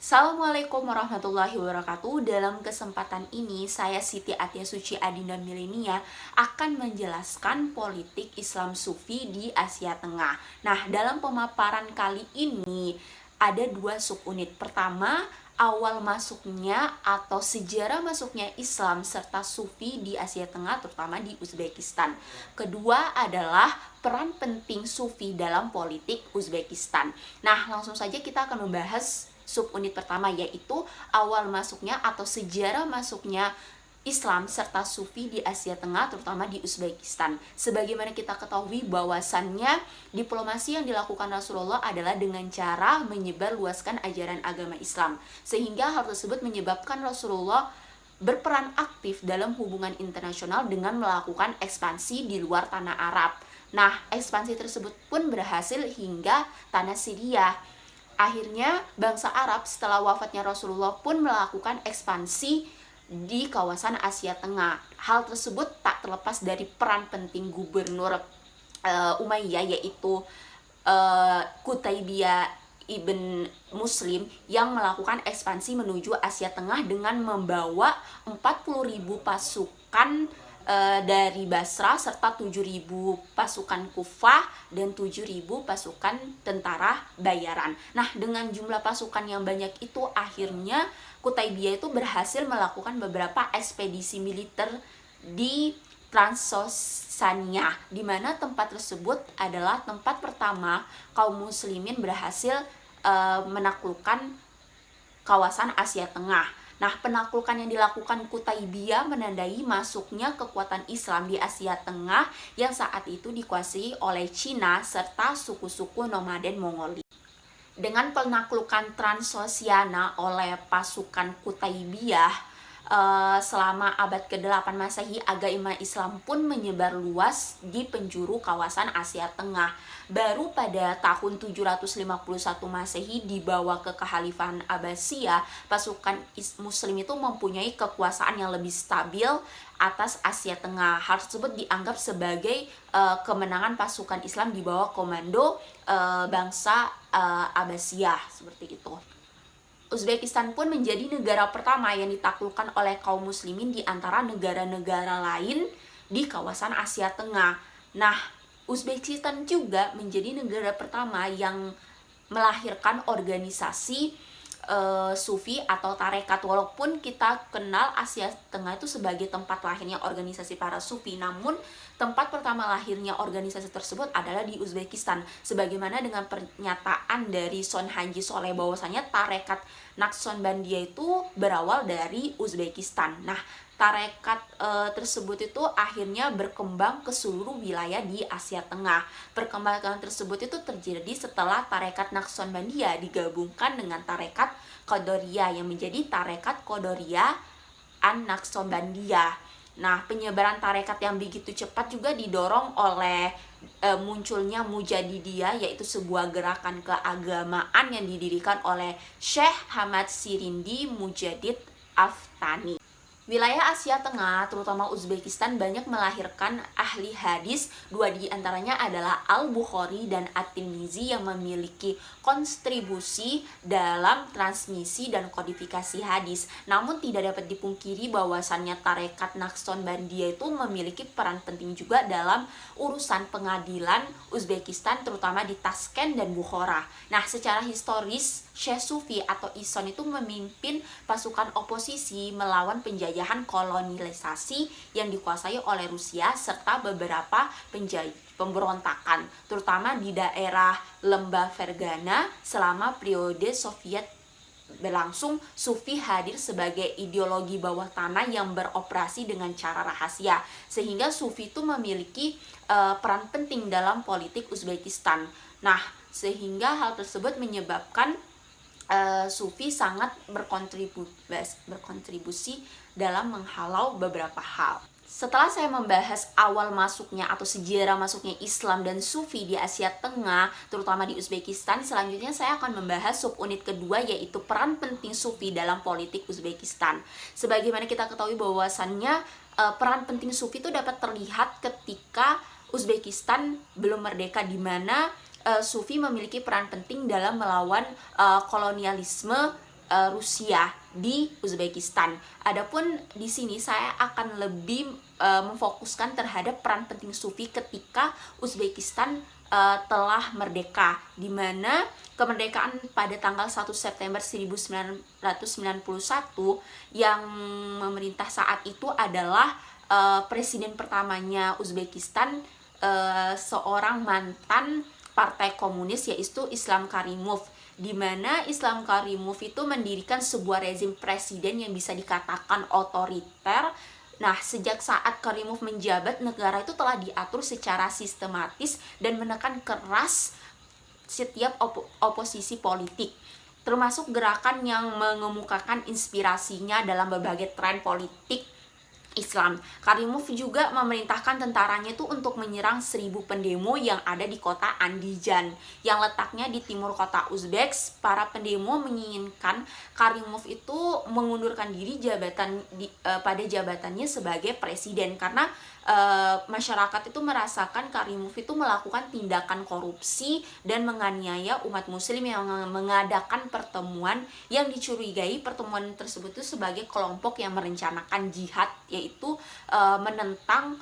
Assalamualaikum warahmatullahi wabarakatuh. Dalam kesempatan ini, saya Siti Atia Suci Adinda Milenia akan menjelaskan politik Islam Sufi di Asia Tengah. Nah, dalam pemaparan kali ini ada dua subunit. Pertama, awal masuknya atau sejarah masuknya Islam serta Sufi di Asia Tengah, terutama di Uzbekistan. Kedua adalah peran penting Sufi dalam politik Uzbekistan. Nah, langsung saja kita akan membahas subunit pertama, yaitu awal masuknya atau sejarah masuknya Islam serta Sufi di Asia Tengah, terutama di Uzbekistan. Sebagaimana kita ketahui bahwasannya diplomasi yang dilakukan Rasulullah adalah dengan cara menyebarluaskan ajaran agama Islam, sehingga hal tersebut menyebabkan Rasulullah berperan aktif dalam hubungan internasional dengan melakukan ekspansi di luar tanah Arab. Nah, ekspansi tersebut pun berhasil hingga tanah Syria. Akhirnya bangsa Arab setelah wafatnya Rasulullah pun melakukan ekspansi di kawasan Asia Tengah. Hal tersebut tak terlepas dari peran penting gubernur Umayyah, yaitu Qutaibiyah ibn Muslim, yang melakukan ekspansi menuju Asia Tengah dengan membawa 40.000 pasukan dari Basra serta 7.000 pasukan Kufah dan 7.000 pasukan tentara bayaran. Nah, dengan jumlah pasukan yang banyak itu, akhirnya Qutaibiyah itu berhasil melakukan beberapa ekspedisi militer di Transosania, di mana tempat tersebut adalah tempat pertama kaum muslimin berhasil menaklukkan kawasan Asia Tengah. Nah, penaklukan yang dilakukan Qutaibiyah menandai masuknya kekuatan Islam di Asia Tengah yang saat itu dikuasai oleh Cina serta suku-suku nomaden Mongolia. Dengan penaklukan Transosiana oleh pasukan Qutaibiyah selama abad ke-8 Masehi, agama Islam pun menyebar luas di penjuru kawasan Asia Tengah. Baru pada tahun 751 Masehi dibawa ke Kekhalifahan Abbasiyah, pasukan Muslim itu mempunyai kekuasaan yang lebih stabil atas Asia Tengah. Hal tersebut dianggap sebagai kemenangan pasukan Islam di bawah komando bangsa Abbasiyah, seperti itu. Uzbekistan pun menjadi negara pertama yang ditaklukkan oleh kaum muslimin di antara negara-negara lain di kawasan Asia Tengah. Nah, Uzbekistan juga menjadi negara pertama yang melahirkan organisasi Sufi atau tarekat. Walaupun kita kenal Asia Tengah itu sebagai tempat lahirnya organisasi para Sufi, namun tempat pertama lahirnya organisasi tersebut adalah di Uzbekistan. Sebagaimana dengan pernyataan dari Son Haji Soleh bahwasanya tarekat Naqshbandiyah itu berawal dari Uzbekistan. Nah, tarekat tersebut itu akhirnya berkembang ke seluruh wilayah di Asia Tengah. Perkembangan tersebut itu terjadi setelah tarekat Naqshbandiyah digabungkan dengan tarekat Qadariyah yang menjadi tarekat Qadariyah An-Naqshbandiyah. Nah, penyebaran tarekat yang begitu cepat juga didorong oleh munculnya Mujadidiyah, yaitu sebuah gerakan keagamaan yang didirikan oleh Syekh Hamad Sirindi Mujadid Aftani. Wilayah Asia Tengah, terutama Uzbekistan, banyak melahirkan ahli hadis. Dua di antaranya adalah Al-Bukhari dan At-Tirmizi yang memiliki kontribusi dalam transmisi dan kodifikasi hadis. Namun tidak dapat dipungkiri bahwasannya tarekat Naqshbandiyah itu memiliki peran penting juga dalam urusan pengadilan Uzbekistan, terutama di Tashkent dan Bukhara. Nah, secara historis, Syekh Sufi atau Ihsan itu memimpin pasukan oposisi melawan penjajahan kolonialisasi yang dikuasai oleh Rusia serta beberapa pemberontakan, terutama di daerah lembah Fergana. Selama periode Soviet berlangsung, Sufi hadir sebagai ideologi bawah tanah yang beroperasi dengan cara rahasia, sehingga Sufi itu memiliki peran penting dalam politik Uzbekistan. Nah, sehingga hal tersebut menyebabkan Sufi sangat berkontribusi dalam menghalau beberapa hal. Setelah saya membahas awal masuknya atau sejarah masuknya Islam dan Sufi di Asia Tengah, terutama di Uzbekistan, selanjutnya saya akan membahas subunit kedua, yaitu peran penting Sufi dalam politik Uzbekistan. Sebagaimana kita ketahui bahwasannya peran penting Sufi itu dapat terlihat ketika Uzbekistan belum merdeka, di mana Sufi memiliki peran penting dalam melawan kolonialisme Rusia di Uzbekistan. Adapun di sini saya akan lebih memfokuskan terhadap peran penting Sufi ketika Uzbekistan telah merdeka, di mana kemerdekaan pada tanggal 1 September 1991 yang memerintah saat itu adalah presiden pertamanya Uzbekistan, seorang mantan partai komunis, yaitu Islam Karimov, di mana Islam Karimov itu mendirikan sebuah rezim presiden yang bisa dikatakan otoriter. Nah, sejak saat Karimov menjabat, negara itu telah diatur secara sistematis dan menekan keras setiap oposisi politik, termasuk gerakan yang mengemukakan inspirasinya dalam berbagai tren politik Islam. Karimov juga memerintahkan tentaranya itu untuk menyerang 1.000 pendemo yang ada di kota Andijan yang letaknya di timur kota Uzbek. Para pendemo menginginkan Karimov itu mengundurkan diri pada jabatannya sebagai presiden, karena masyarakat itu merasakan Karimov itu melakukan tindakan korupsi dan menganiaya umat muslim yang mengadakan pertemuan yang dicurigai pertemuan tersebut itu sebagai kelompok yang merencanakan jihad, yaitu menentang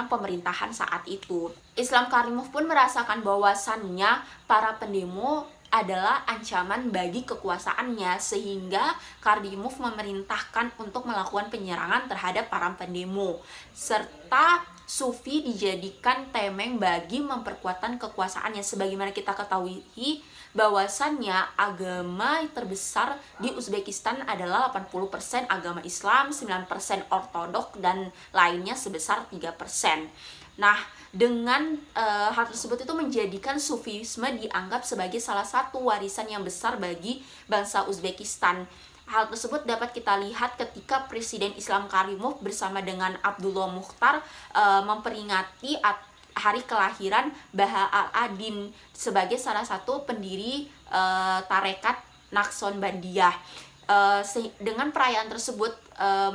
pemerintahan saat itu. Islam Karimov pun merasakan bahwasannya para pendemo adalah ancaman bagi kekuasaannya, sehingga Karimov memerintahkan untuk melakukan penyerangan terhadap para pendemo, serta Sufi dijadikan tameng bagi memperkuatkan kekuasaannya. Sebagaimana kita ketahui bahwasannya agama terbesar di Uzbekistan adalah 80% agama Islam, 9% ortodok, dan lainnya sebesar 3%. Nah, dengan hal tersebut itu menjadikan Sufisme dianggap sebagai salah satu warisan yang besar bagi bangsa Uzbekistan. Hal tersebut dapat kita lihat ketika Presiden Islam Karimov bersama dengan Abdullah Mukhtar memperingati hari kelahiran Baha al-Adin sebagai salah satu pendiri tarekat Naqshbandiyah. Dengan perayaan tersebut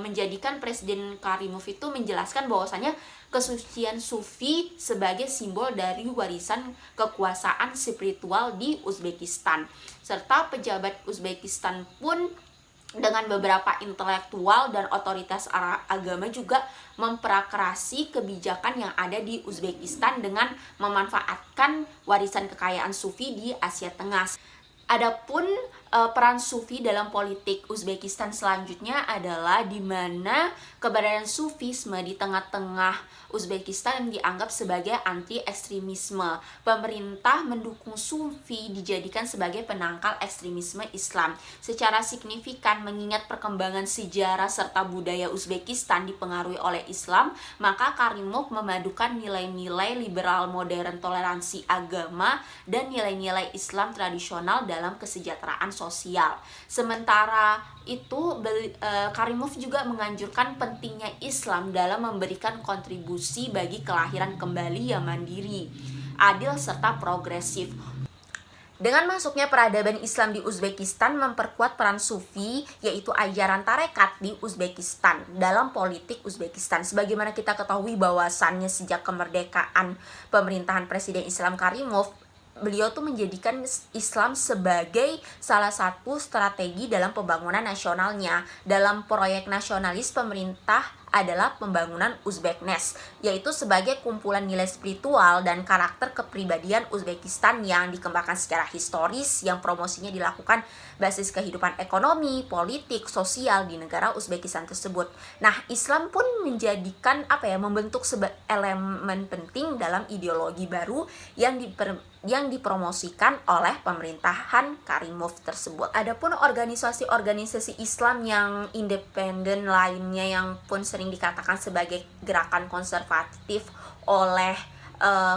menjadikan Presiden Karimov itu menjelaskan bahwasanya kesucian Sufi sebagai simbol dari warisan kekuasaan spiritual di Uzbekistan, serta pejabat Uzbekistan pun dengan beberapa intelektual dan otoritas agama juga memprakrasi kebijakan yang ada di Uzbekistan dengan memanfaatkan warisan kekayaan Sufi di Asia Tengah. Adapun peran Sufi dalam politik Uzbekistan selanjutnya adalah di mana keberadaan Sufisme di tengah-tengah Uzbekistan dianggap sebagai anti-ekstremisme. Pemerintah mendukung Sufi dijadikan sebagai penangkal ekstremisme Islam secara signifikan. Mengingat perkembangan sejarah serta budaya Uzbekistan dipengaruhi oleh Islam, maka Karimov memadukan nilai-nilai liberal modern, toleransi agama, dan nilai-nilai Islam tradisional dalam kesejahteraan sosial. Sementara itu Karimov juga menganjurkan pentingnya Islam dalam memberikan kontribusi bagi kelahiran kembali yang mandiri, adil, serta progresif. Dengan masuknya peradaban Islam di Uzbekistan memperkuat peran Sufi, yaitu ajaran tarekat di Uzbekistan dalam politik Uzbekistan. Sebagaimana kita ketahui bahwasannya sejak kemerdekaan pemerintahan Presiden Islam Karimov, beliau tuh menjadikan Islam sebagai salah satu strategi dalam pembangunan nasionalnya. Dalam proyek nasionalis pemerintah adalah pembangunan Uzbeknes, yaitu sebagai kumpulan nilai spiritual dan karakter kepribadian Uzbekistan yang dikembangkan secara historis, yang promosinya dilakukan basis kehidupan ekonomi, politik, sosial di negara Uzbekistan tersebut. Nah, Islam pun menjadikan membentuk elemen penting dalam ideologi baru yang dipromosikan oleh pemerintahan Karimov tersebut. Adapun organisasi-organisasi Islam yang independen lainnya yang pun sering dikatakan sebagai gerakan konservatif oleh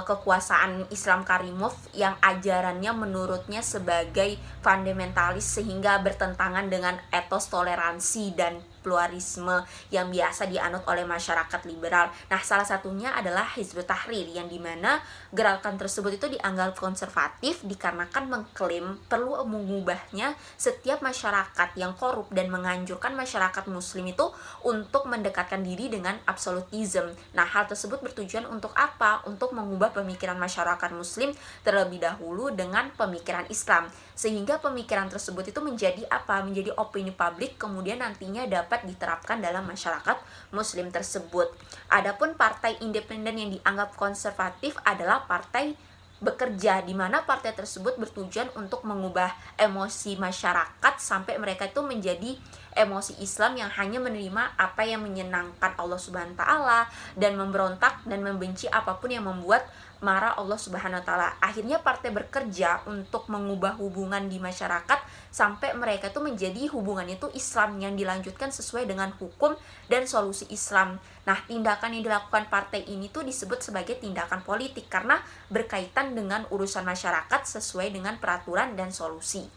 kekuasaan Islam Karimov, yang ajarannya menurutnya sebagai fundamentalis sehingga bertentangan dengan etos toleransi dan pluralisme yang biasa dianut oleh masyarakat liberal. Nah, salah satunya adalah Hizbut Tahrir, yang dimana gerakan tersebut itu dianggap konservatif dikarenakan mengklaim perlu mengubahnya setiap masyarakat yang korup dan menganjurkan masyarakat muslim itu untuk mendekatkan diri dengan absolutisme. Nah, hal tersebut bertujuan untuk apa? Untuk mengubah pemikiran masyarakat muslim terlebih dahulu dengan pemikiran Islam, sehingga pemikiran tersebut itu menjadi apa? Menjadi opini publik, kemudian nantinya dapat diterapkan dalam masyarakat muslim tersebut. Adapun partai independen yang dianggap konservatif adalah Partai Bekerja, di mana partai tersebut bertujuan untuk mengubah emosi masyarakat sampai mereka itu menjadi emosi Islam yang hanya menerima apa yang menyenangkan Allah Subhanahu wa taala dan memberontak dan membenci apapun yang membuat marah Allah Subhanahu wa taala. Akhirnya partai bekerja untuk mengubah hubungan di masyarakat sampai mereka itu menjadi hubungan itu Islam yang dilanjutkan sesuai dengan hukum dan solusi Islam. Nah, tindakan yang dilakukan partai ini tuh disebut sebagai tindakan politik karena berkaitan dengan urusan masyarakat sesuai dengan peraturan dan solusi.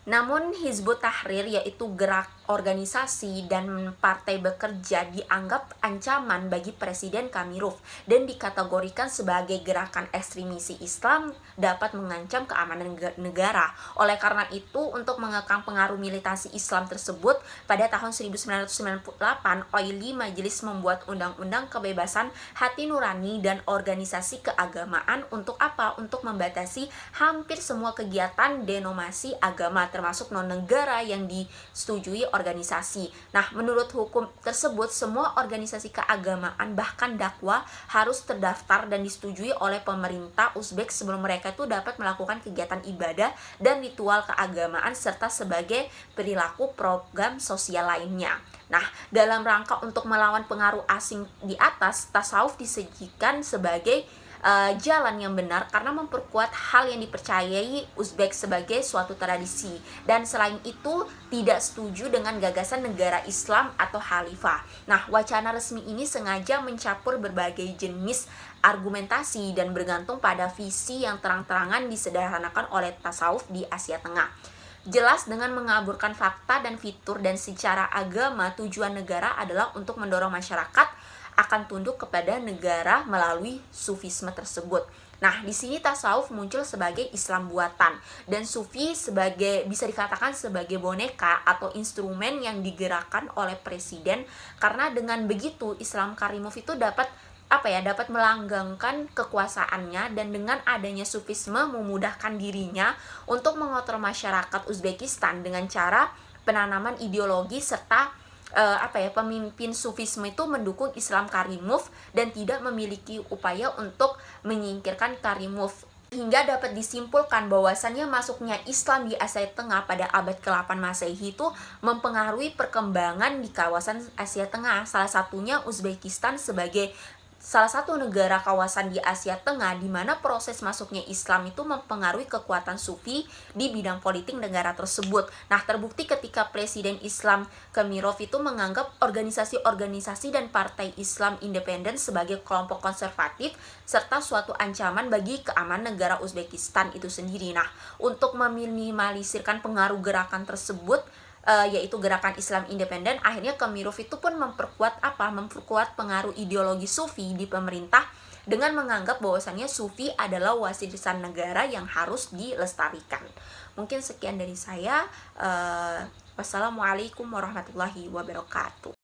Namun Hizbut Tahrir, yaitu gerak organisasi dan partai bekerja, dianggap ancaman bagi Presiden Kamirov dan dikategorikan sebagai gerakan ekstremisi Islam dapat mengancam keamanan negara. Oleh karena itu, untuk mengekang pengaruh militansi Islam tersebut, pada tahun 1998 OILI Majelis membuat Undang-Undang Kebebasan Hati Nurani dan Organisasi Keagamaan untuk apa? Untuk membatasi hampir semua kegiatan denominasi agama termasuk non-negara yang disetujui organisasi. Nah, menurut hukum tersebut, semua organisasi keagamaan bahkan dakwah harus terdaftar dan disetujui oleh pemerintah Uzbek sebelum mereka itu dapat melakukan kegiatan ibadah dan ritual keagamaan serta sebagai perilaku program sosial lainnya. Nah, dalam rangka untuk melawan pengaruh asing di atas, tasawuf disajikan sebagai jalan yang benar karena memperkuat hal yang dipercayai Uzbek sebagai suatu tradisi, dan selain itu tidak setuju dengan gagasan negara Islam atau khalifah. Nah, wacana resmi ini sengaja mencampur berbagai jenis argumentasi dan bergantung pada visi yang terang-terangan disederhanakan oleh tasawuf di Asia Tengah. Jelas dengan mengaburkan fakta dan fitur, dan secara agama tujuan negara adalah untuk mendorong masyarakat akan tunduk kepada negara melalui sufisme tersebut. Nah, di sini tasawuf muncul sebagai Islam buatan dan sufi sebagai, bisa dikatakan sebagai boneka atau instrumen yang digerakkan oleh presiden, karena dengan begitu Islam Karimov itu dapat melanggengkan kekuasaannya, dan dengan adanya sufisme memudahkan dirinya untuk mengontrol masyarakat Uzbekistan dengan cara penanaman ideologi serta pemimpin sufisme itu mendukung Islam Karimov dan tidak memiliki upaya untuk menyingkirkan Karimov. Hingga dapat disimpulkan bahwasannya masuknya Islam di Asia Tengah pada abad ke-8 Masehi itu mempengaruhi perkembangan di kawasan Asia Tengah, salah satunya Uzbekistan sebagai salah satu negara kawasan di Asia Tengah di mana proses masuknya Islam itu mempengaruhi kekuatan sufi di bidang politik negara tersebut. Nah, terbukti ketika Presiden Islam Kamirov itu menganggap organisasi-organisasi dan partai Islam independen sebagai kelompok konservatif serta suatu ancaman bagi keamanan negara Uzbekistan itu sendiri. Nah, untuk meminimalisirkan pengaruh gerakan tersebut, yaitu gerakan Islam independen, akhirnya Kamirov itu pun memperkuat pengaruh ideologi sufi di pemerintah dengan menganggap bahwasannya sufi adalah warisan negara yang harus dilestarikan. Mungkin sekian dari saya. Wassalamualaikum warahmatullahi wabarakatuh.